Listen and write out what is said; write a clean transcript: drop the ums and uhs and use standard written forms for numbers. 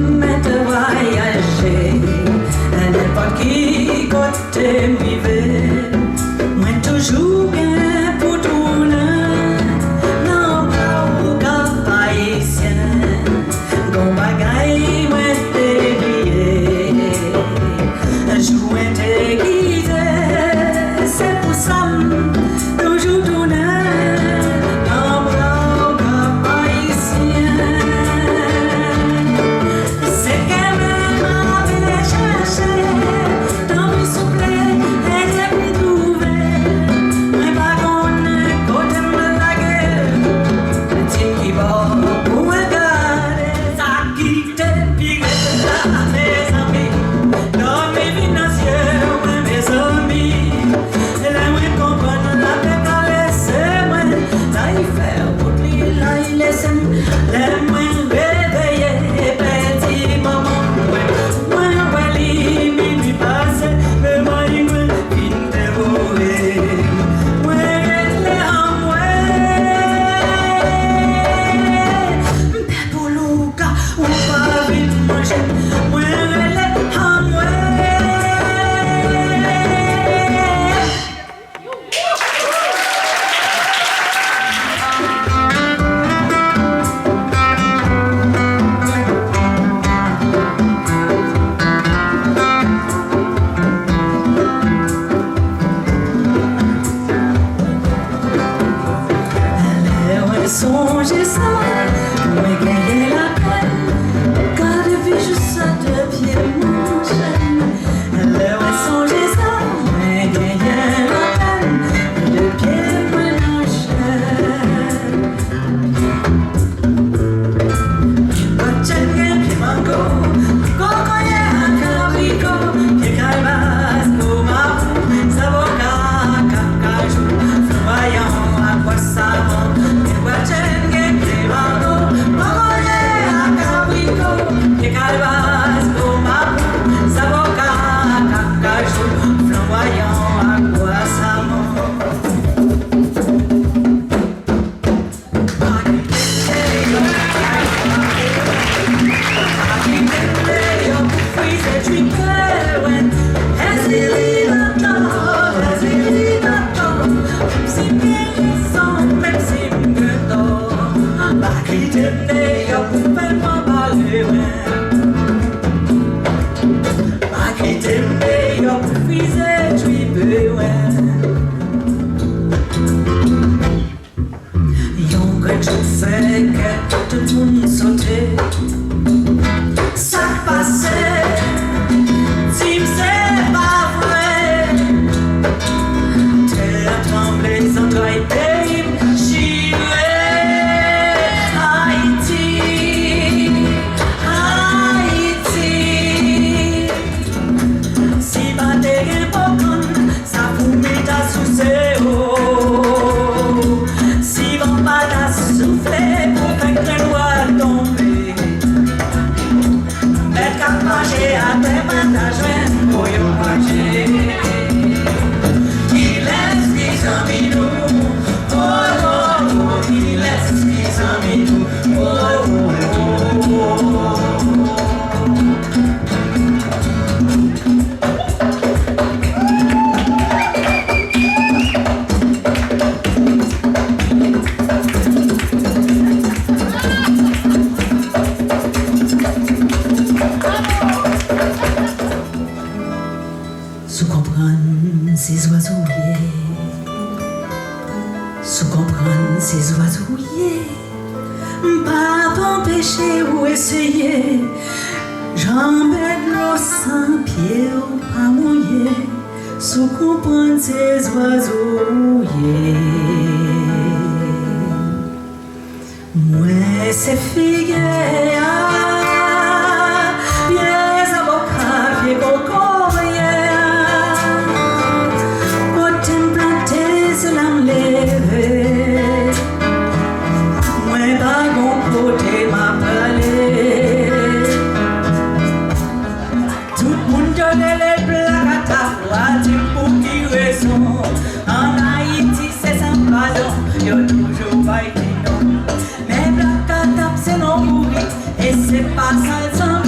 permettre de voyager à n'importe qui côté m'y moi toujours bien pour tout non pas au haïtien gon bagaille moi délié jouer déguisé c'est pour ça toujours tout songez ça, moi gagner la peine, car depuis je saute de pied mon chaîne. Alors songez ça, moi gagner la peine, de pied mon chaîne. Watchen gen pied mango, coco ya cabrico, pied calvas, gomabou, savoca, cacajou, voyant à quoi ça va. Tout le monde sautait, ça passait, si c'est pas vrai. Terre tremblée, sans toi et pays, Chile, Haïti, Haïti. Si pas des bocons, ça vous met à sous ses hauts. Si vont pas à souffler, pour faire que l'on tomber. Mettre qu'à marcher à tes mains à joindre, pour y marcher. Il laisse des amis nous, oh oh oh, il laisse des amis nous, oh oh oh. Sous comprendre ces oiseaux-liers, sous comprendre ces oiseaux-liers, pas empêcher ou essayer, jambes de l'eau sans pied ou pas mouillé, sous comprendre ces oiseaux-liers. Moi c'est figué, pieds avocats, pieds coco. En Haïti, c'est sans pardon, y'a toujours pas été non. Mais black à tap, c'est non pourri, et c'est pas ça,